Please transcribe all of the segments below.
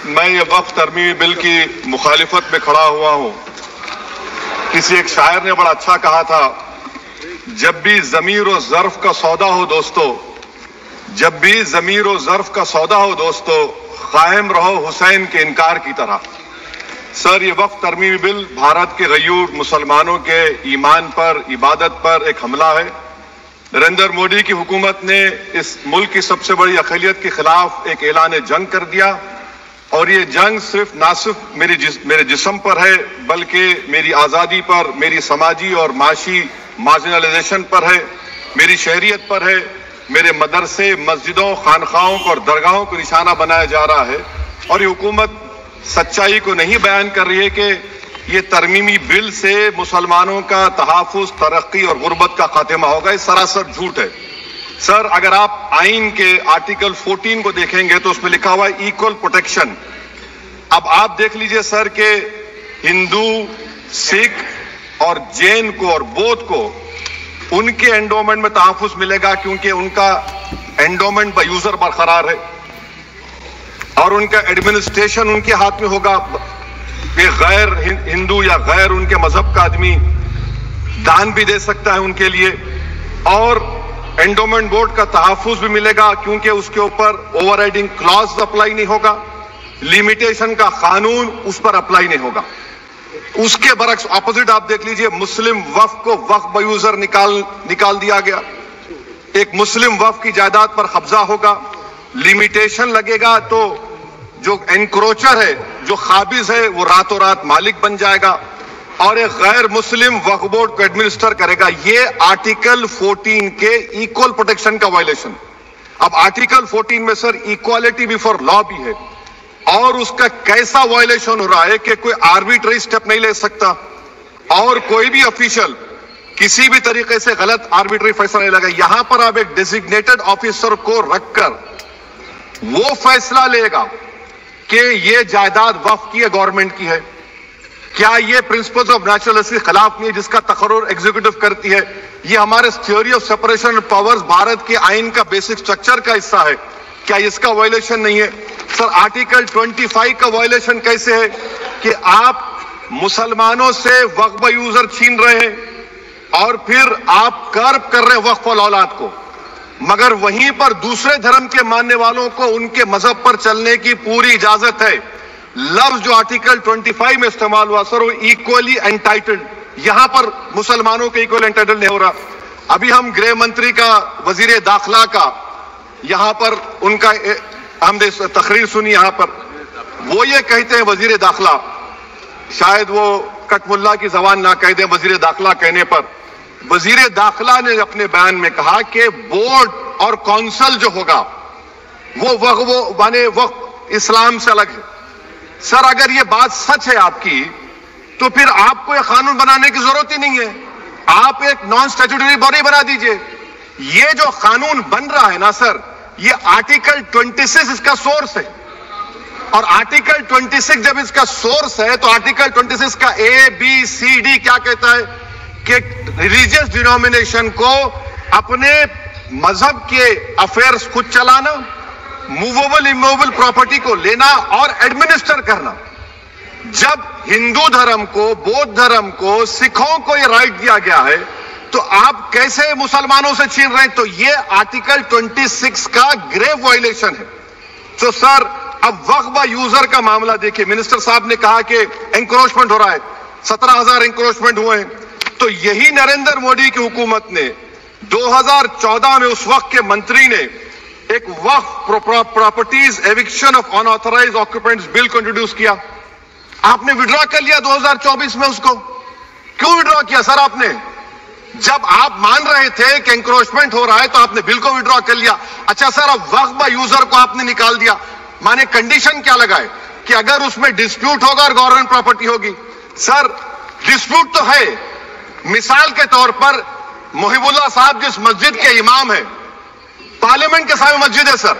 मैं ये वक्फ तरमीमी बिल की मुखालिफत में खड़ा हुआ हूं। किसी एक शायर ने बड़ा अच्छा कहा था, जब भी ज़मीर और ज़र्फ का सौदा हो दोस्तों, जब भी ज़मीर और ज़र्फ का सौदा हो दोस्तों, कायम रहो हुसैन के इनकार की तरह। सर, ये वक्फ तरमीमी बिल भारत के गयूर मुसलमानों के ईमान पर, इबादत पर एक हमला है। नरेंद्र मोदी की हुकूमत ने इस मुल्क की सबसे बड़ी अक़लियत के खिलाफ एक ऐलान जंग कर दिया, और ये जंग ना सिर्फ मेरे जिस्म पर है, बल्कि मेरी आज़ादी पर, मेरी समाजी और माशी मार्जिनलाइजेशन पर है, मेरी शहरियत पर है, मेरे मदरसे, मस्जिदों, खानखाहों और दरगाहों को निशाना बनाया जा रहा है। और ये हुकूमत सच्चाई को नहीं बयान कर रही है कि ये तरमीमी बिल से मुसलमानों का तहफ़्फ़ुज़, तरक्की और गुर्बत का खात्मा होगा। ये सरासर झूठ है। सर, अगर आप आइन के आर्टिकल 14 को देखेंगे तो उसमें लिखा हुआ है इक्वल प्रोटेक्शन। अब आप देख लीजिए सर कि हिंदू, सिख और जैन को और बौद्ध को उनके एंडोमेंट में तहफ़्फ़ुज़ मिलेगा, क्योंकि उनका एंडोमेंट बाय यूजर बरकरार है और उनका एडमिनिस्ट्रेशन उनके हाथ में होगा कि गैर हिंदू या गैर उनके मजहब का आदमी दान भी दे सकता है उनके लिए, और एंडोमेंट बोर्ड का तहफ़्फ़ुज़ भी मिलेगा, क्योंकि उसके ऊपर ओवरराइडिंग क्लॉज अप्लाई नहीं होगा, लिमिटेशन का कानून उस पर अप्लाई नहीं होगा। उसके बरक्स ऑपोजिट आप देख लीजिए, मुस्लिम वक्फ को वक्फ बाय यूजर निकाल दिया गया। एक मुस्लिम वक्फ की जायदाद पर कब्जा होगा, लिमिटेशन लगेगा तो जो एनक्रोचर है, जो खाबिज है, वो रातों रात मालिक बन जाएगा और एक गैर मुस्लिम वक्फ बोर्ड को एडमिनिस्टर करेगा। ये आर्टिकल 14 के इक्वल प्रोटेक्शन का वायलेशन। अब आर्टिकल 14 में सर इक्वालिटी बिफोर लॉ भी है, और उसका कैसा वायलेशन हो रहा है कि कोई आर्बिट्ररी स्टेप नहीं ले सकता और कोई भी ऑफिशियल किसी भी तरीके से गलत आर्बिट्ररी फैसला नहीं लगा। यहां पर आप एक डेजिग्नेटेड ऑफिसर को रखकर वो फैसला लेगा कि ये जायदाद वक्फ की है, गवर्नमेंट की है। क्या ये प्रिंसिपल्स ऑफ नेचुरलिज्म के खिलाफ नहीं है जिसका तकर्रुर एग्जीक्यूटिव करती है? ये हमारे theory of separation of powers Bharat के आइन का बेसिक स्ट्रक्चर का हिस्सा है। क्या इसका वायलेशन नहीं है? सर, आर्टिकल 25 का वायलेशन कैसे है कि आप मुसलमानों से वक्फ बाय यूजर छीन रहे हैं और फिर आप कर्ब कर रहे हैं वक्फ वाल औलाद को, मगर वहीं पर दूसरे धर्म के मानने वालों को उनके मजहब पर चलने की पूरी इजाजत है। लफ्ज जो आर्टिकल 25 में इस्तेमाल हुआ सर, वो इक्वली एंटाइटल्ड, यहां पर मुसलमानों के इक्वल एंटाइटल्ड नहीं हो रहा। अभी हम गृह मंत्री का, वजीर दाखिला का यहां पर उनका हमने तकरीर सुनी, यहां पर वो ये कहते हैं, वजीर दाखिला, शायद वो कटमुल्ला की जबान ना कह दे, वजीर दाखिला कहने पर वजीर दाखिला ने अपने बयान में कहा कि बोर्ड और काउंसिल जो होगा वो माने वक्फ इस्लाम से अलग है। सर, अगर ये बात सच है आपकी, तो फिर आपको ये कानून बनाने की जरूरत ही नहीं है। आप एक नॉन स्टैट्यूटरी बॉडी बना दीजिए। ये जो कानून बन रहा है ना सर, ये आर्टिकल 26 इसका सोर्स है, और आर्टिकल 26 जब इसका सोर्स है तो आर्टिकल 26 का ABCD क्या कहता है कि रिलीजियस डिनोमिनेशन को अपने मजहब के अफेयर्स खुद चलाना, मूवेबल इमूवेबल प्रॉपर्टी को लेना और एडमिनिस्टर करना। जब हिंदू धर्म को, बौद्ध धर्म को, सिखों को यह राइट दिया गया है, तो आप कैसे मुसलमानों से छीन रहे हैं? तो ये आर्टिकल 26 का ग्रेव वायलेशन है। तो सर, अब वक्फ बाय यूजर का मामला देखिए, मिनिस्टर साहब ने कहा कि एंक्रोचमेंट हो रहा है, 17,000 एंक्रोचमेंट हुए हैं। तो यही नरेंद्र मोदी की हुकूमत ने 2014 में उस वक्त के मंत्री ने एक वक्फ properties eviction of unauthorised occupants bill को इंट्रोड्यूस किया। आपने विड्रॉ कर लिया 2024 में उसको। क्यों विड्रॉ किया सर आपने? जब आप मान रहे थे कि एंक्रोचमेंट हो रहा है तो आपने बिल को विड्रॉ कर लिया। अच्छा सर, अब वक्फ बाय यूजर को आपने निकाल दिया, माने कंडीशन क्या लगाए कि अगर उसमें डिस्प्यूट होगा और गवर्नमेंट प्रॉपर्टी होगी। सर, डिस्प्यूट तो है। मिसाल के तौर पर मोहिबुल्लाह साहब जिस मस्जिद के इमाम है, पार्लियामेंट के सामने मस्जिद है सर,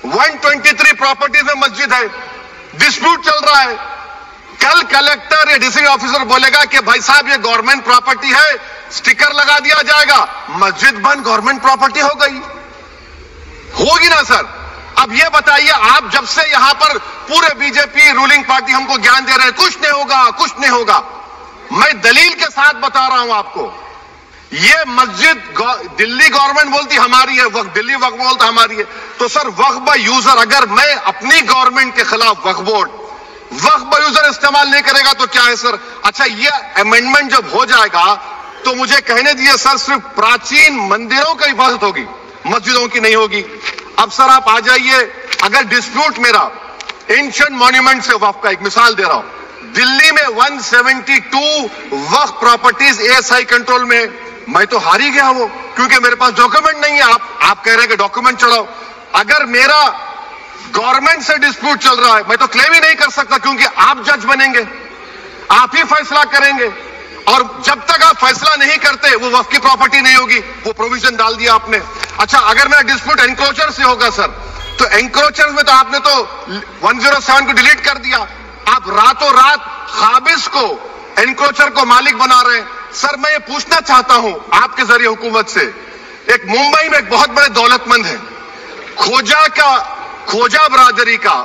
123 प्रॉपर्टीज में मस्जिद है, डिस्प्यूट चल रहा है। कल कलेक्टर या डिस्ट्रिक्ट ऑफिसर बोलेगा कि भाई साहब ये गवर्नमेंट प्रॉपर्टी है, स्टिकर लगा दिया जाएगा, मस्जिद बंद, गवर्नमेंट प्रॉपर्टी हो गई, होगी ना सर? अब ये बताइए, आप जब से यहां पर पूरे बीजेपी रूलिंग पार्टी हमको ज्ञान दे रहे हैं कुछ नहीं होगा, कुछ नहीं होगा, मैं दलील के साथ बता रहा हूं आपको। ये मस्जिद दिल्ली गवर्नमेंट बोलती हमारी है, दिल्ली वक्फ बोलता हमारी है, तो सर वक्फ बाय यूजर, अगर मैं अपनी गवर्नमेंट के खिलाफ वक्फ बोर्ड वक्फ बाय यूजर इस्तेमाल नहीं करेगा तो क्या है सर? अच्छा, ये अमेंडमेंट जब हो जाएगा तो मुझे कहने दीजिए सर, सिर्फ प्राचीन मंदिरों की हिफाजत होगी, मस्जिदों की नहीं होगी। अब सर आप आ जाइए, अगर डिस्प्यूट मेरा एंशिएंट मॉन्यूमेंट से वक्फ का, एक मिसाल दे रहा हूं, दिल्ली में 172 वक्फ प्रॉपर्टीज एएसआई कंट्रोल में, मैं तो हार ही गया वो, क्योंकि मेरे पास डॉक्यूमेंट नहीं है। आप कह रहे हैं कि डॉक्यूमेंट चढ़ाओ, अगर मेरा गवर्नमेंट से डिस्प्यूट चल रहा है मैं तो क्लेम ही नहीं कर सकता, क्योंकि आप जज बनेंगे, आप ही फैसला करेंगे, और जब तक आप फैसला नहीं करते वो वक्फ की प्रॉपर्टी नहीं होगी। वो प्रोविजन डाल दिया आपने। अच्छा, अगर मेरा डिस्प्यूट एंक्रोचर से होगा सर, तो एंक्रोचर में तो आपने तो 107 को डिलीट कर दिया, आप रातों रात खाबिज को, एंक्रोचर को मालिक बना रहे हैं। सर मैं ये पूछना चाहता हूं आपके जरिए हुकूमत से, एक मुंबई में एक बहुत बड़े दौलतमंद है, खोजा बरादरी का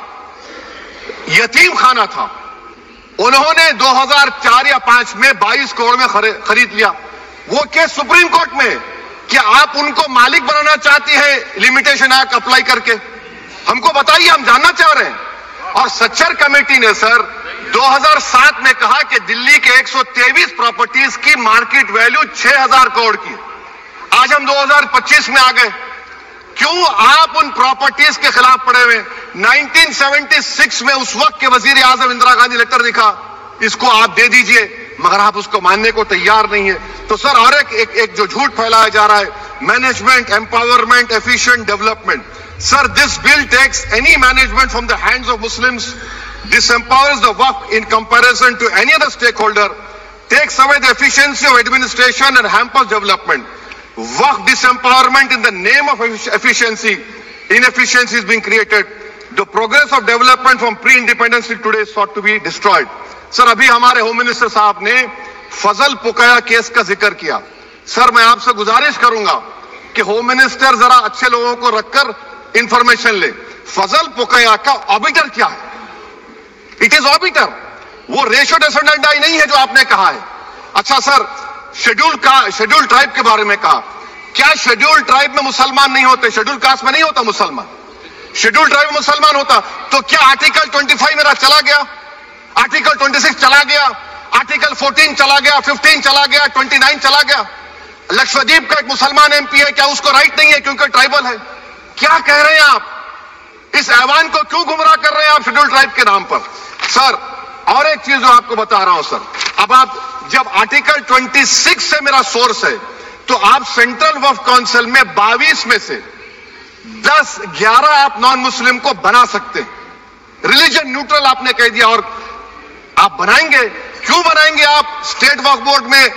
यतीम खाना था, उन्होंने 2004 या 5 में 22 करोड़ में खरीद लिया। वो केस सुप्रीम कोर्ट में, क्या आप उनको मालिक बनाना चाहती है लिमिटेशन एक्ट अप्लाई करके? हमको बताइए, हम जानना चाह रहे हैं। और सच्चर कमेटी ने सर 2007 में कहा कि दिल्ली के 123 प्रॉपर्टीज की मार्केट वैल्यू 6000 करोड़ की। आज हम 2025 में आ गए, क्यों आप उन प्रॉपर्टीज के खिलाफ पड़े हुए? 1976 में उस वक्त के वजीर आजम इंदिरा गांधी लेटर लिखा, इसको आप दे दीजिए, मगर आप उसको मानने को तैयार नहीं है। तो सर और एक जो झूठ फैलाया जा रहा है, management empowerment efficient development, sir this bill takes any management from the hands of Muslims, disempowers the waqf in comparison to any other stakeholder, takes away the efficiency of administration and hampers development. Waqf disempowerment in the name of efficiency, inefficiency is being created. The progress of development from pre-independence till today is sought to be destroyed. Sir अभी हमारे home minister साहब ने फजल पुकाया case का जिक्र किया। Sir मैं आपसे गुजारिश करूंगा कि होम मिनिस्टर जरा अच्छे लोगों को रखकर इंफॉर्मेशन ले। फजल पुकाया का ऑबिटर क्या है? इट इज ऑबिटर, वो रेशियो डिसेंडेंट नहीं है जो आपने कहा है। अच्छा सर, शेड्यूल ट्राइब के बारे में कहा, क्या शेड्यूल ट्राइब में मुसलमान नहीं होते? शेड्यूल कास्ट में नहीं होता मुसलमान, शेड्यूल ट्राइब में मुसलमान होता। तो क्या आर्टिकल 25 मेरा चला गया, आर्टिकल 26 चला गया, आर्टिकल 14 चला गया, 15 चला गया, 29 चला गया? लक्षद्वीप का एक मुसलमान एमपी है, क्या उसको राइट नहीं है क्योंकि ट्राइबल है? क्या कह रहे हैं आप? इस ऐवान को क्यों गुमराह कर रहे हैं आप शेड्यूल ट्राइब के नाम पर? सर और एक चीज जो आपको बता रहा हूं सर, अब आप जब आर्टिकल 26 से मेरा सोर्स है, तो आप सेंट्रल वक्फ काउंसिल में 22 में से 10-11 आप नॉन मुस्लिम को बना सकते हैं। रिलीजन न्यूट्रल आपने कह दिया, और आप बनाएंगे, क्यों बनाएंगे आप? स्टेट वक्फ बोर्ड में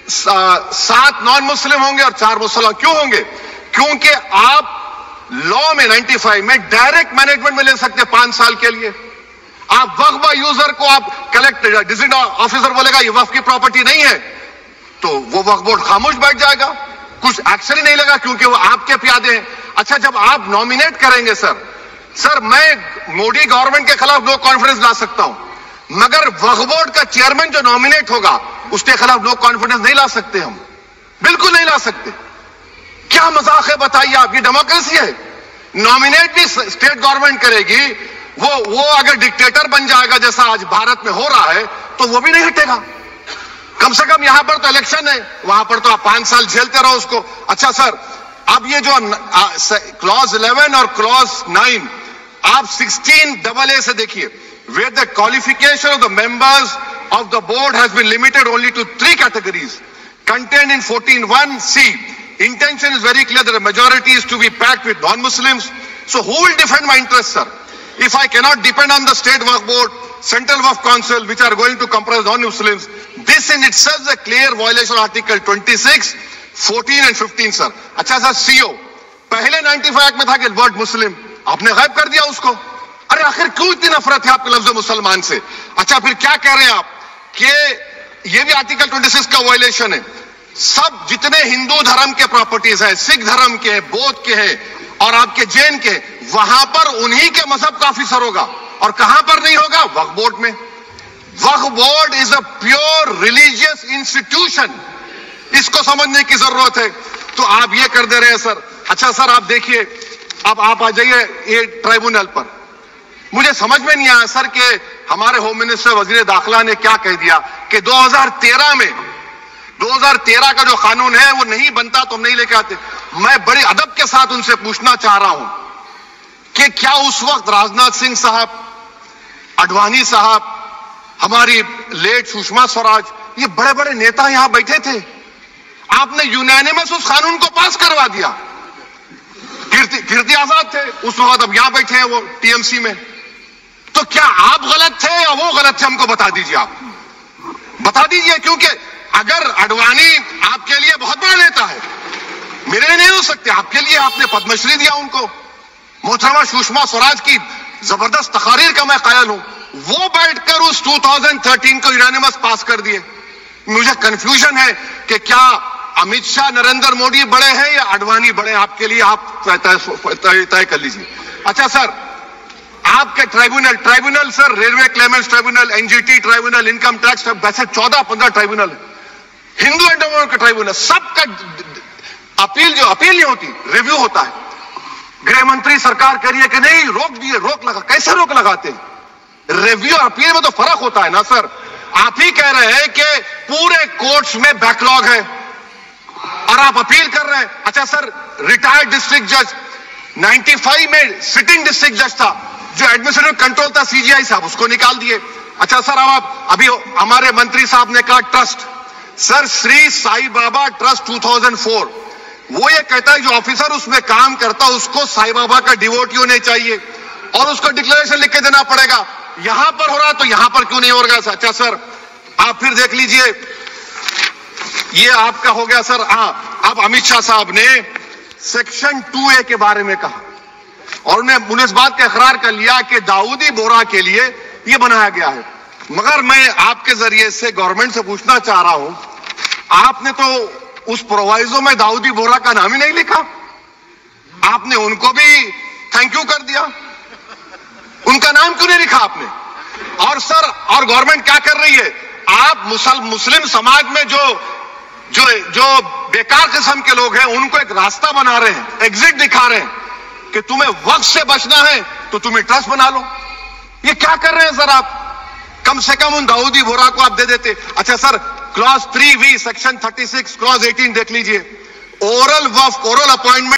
7 नॉन मुस्लिम होंगे और 4 मुसलमान। क्यों होंगे? क्योंकि आप लॉ में 95 में डायरेक्ट मैनेजमेंट में ले सकते हैं 5 साल के लिए। आप वक्फ बाय यूजर को आप कलेक्टर डिस्ट्रिक्ट ऑफिसर बोलेगा ये वक्फ की प्रॉपर्टी नहीं है, तो वो वक्फ बोर्ड खामोश बैठ जाएगा, कुछ एक्शन ही नहीं लगा, क्योंकि वो आपके प्यादे हैं। अच्छा, जब आप नॉमिनेट करेंगे सर मैं मोदी गवर्नमेंट के खिलाफ नो कॉन्फिडेंस ला सकता हूं, मगर वक्फ बोर्ड का चेयरमैन जो नॉमिनेट होगा उसके खिलाफ नो कॉन्फिडेंस नहीं ला सकते, हम बिल्कुल नहीं ला सकते। क्या मजाक है बताइए आप? ये डेमोक्रेसी है। नॉमिनेट भी स्टेट गवर्नमेंट करेगी, वो अगर डिक्टेटर बन जाएगा जैसा आज भारत में हो रहा है तो वो भी नहीं हटेगा। कम से कम यहां पर तो इलेक्शन है, वहां पर तो आप 5 साल झेलते रहो उसको। अच्छा सर, अब ये जो क्लॉज 11 और क्लॉज 9 आप 16AA से देखिए, where the qualification of the members of the board has been limited only to 3 categories contained in 14(1)(c). Intention is very clear that the majority is to be packed with non-Muslims. So who will defend my interests, sir? If I cannot depend on the state waqf board, central waqf council, which are going to comprise non-Muslims, this in itself is a clear violation of Article 26, 14 and 15, sir. अच्छा sir, CO पहले 95 act में था कि word मुस्लिम, आपने गायब कर दिया उसको। अरे आखिर क्यों इतनी नफरत है आपके लफ्ज मुसलमान से? अच्छा फिर क्या कह रहे हैं आप कि ये भी आर्टिकल 26 का वायलेशन है। सब जितने हिंदू धर्म के प्रॉपर्टीज हैं, सिख धर्म के हैं, बौद्ध के हैं और आपके जैन के, वहां पर उन्हीं के मजहब का ऑफिसर होगा, और कहां पर नहीं होगा? वक्फ बोर्ड में। वक्फ board is a pure religious institution, इसको समझने की जरूरत है। तो आप ये कर दे रहे हैं सर। अच्छा सर, आप देखिए, अब आप आ जाइए ये ट्राइब्यूनल पर। मुझे समझ में नहीं आया सर कि हमारे होम मिनिस्टर वजीर दाखिला ने क्या कह दिया कि 2013 का जो कानून है वो नहीं बनता तो हम नहीं लेके आते। मैं बड़े अदब के साथ उनसे पूछना चाह रहा हूं कि क्या उस वक्त राजनाथ सिंह साहब, अडवाणी साहब, हमारी लेट सुषमा स्वराज, ये बड़े बड़े नेता यहां बैठे थे? आपने यूनानिमस उस कानून को पास करवा दिया। कीर्ति आजाद थे उस वक्त, अब यहां बैठे हैं वो टीएमसी में। तो क्या आप गलत थे या वो गलत थे? हमको बता दीजिए, आप बता दीजिए। क्योंकि अगर अडवाणी आपके लिए बहुत बड़ा नेता है, मेरे लिए नहीं हो सकते, आपके लिए आपने पद्मश्री दिया उनको। मोहतरमा सुषमा स्वराज की जबरदस्त तकारीर का मैं कायल हूं, वो बैठकर उस 2013 को यूनानिमस पास कर दिए। मुझे कंफ्यूजन है कि क्या अमित शाह, नरेंद्र मोदी बड़े हैं या अडवाणी बड़े? आपके लिए आप तय कर लीजिए। अच्छा सर, आपके tribunal sir, railway Clements tribunal, NGT tribunal, income tax, वैसे 14-15 ट्राइब्यूनल है, हिंदू एंडोमेंट का ट्राइब्यूनल, सबका अपील नहीं होती, रिव्यू होता है। गृह मंत्री सरकार करिए कि नहीं, रोक दिए, रोक लगा। कैसे रोक लगाते हैं? रिव्यू और अपील में तो फर्क होता है ना सर। आप ही कह रहे हैं कि पूरे कोर्ट्स में बैकलॉग है और आप अपील कर रहे हैं। अच्छा सर, रिटायर्ड डिस्ट्रिक्ट जज 95 में सिटिंग डिस्ट्रिक्ट जज था, जो एडमिनिस्ट्रेटिव कंट्रोल था सीजीआई साहब, उसको निकाल दिए। अच्छा सर, अब आप अभी हमारे मंत्री साहब ने कहा trust, sir Shri Sai Baba trust 2004, वो ये कहता है जो ऑफिसर उसमें काम करता उसको साई बाबा का डिवोटी होने चाहिए और उसको डिक्लेरेशन लिख के देना पड़ेगा। यहां पर हो रहा तो यहां पर क्यों नहीं हो रहा? अच्छा सर, आप फिर देख लीजिए, ये आपका हो गया सर। अब अमित शाह साहब ने सेक्शन 2A के बारे में कहा और उन्हें इस बात का इकरार कर लिया कि दाऊदी बोहरा के लिए यह बनाया गया है। मगर मैं आपके जरिए से गवर्नमेंट से पूछना चाह रहा हूं, आपने तो उस प्रोवाइजो में दाऊदी बोहरा का नाम ही नहीं लिखा, आपने उनको भी थैंक यू कर दिया, उनका नाम क्यों नहीं लिखा आपने? और सर, और गवर्नमेंट क्या कर रही है? आप मुस्लिम समाज में जो बेकार किस्म के लोग हैं उनको एक रास्ता बना रहे हैं, एग्जिट दिखा रहे हैं कि तुम्हें वक्त से बचना है तो तुम्हें ट्रस्ट बना लो। ये क्या कर रहे हैं सर आप? कम से कम उन दाऊदी बोहरा को आप दे देते। अच्छा sir, clause 3V section 36 clause 18 देख लीजिए, ओरल वक्फ, ओरल अपॉइंटमेंट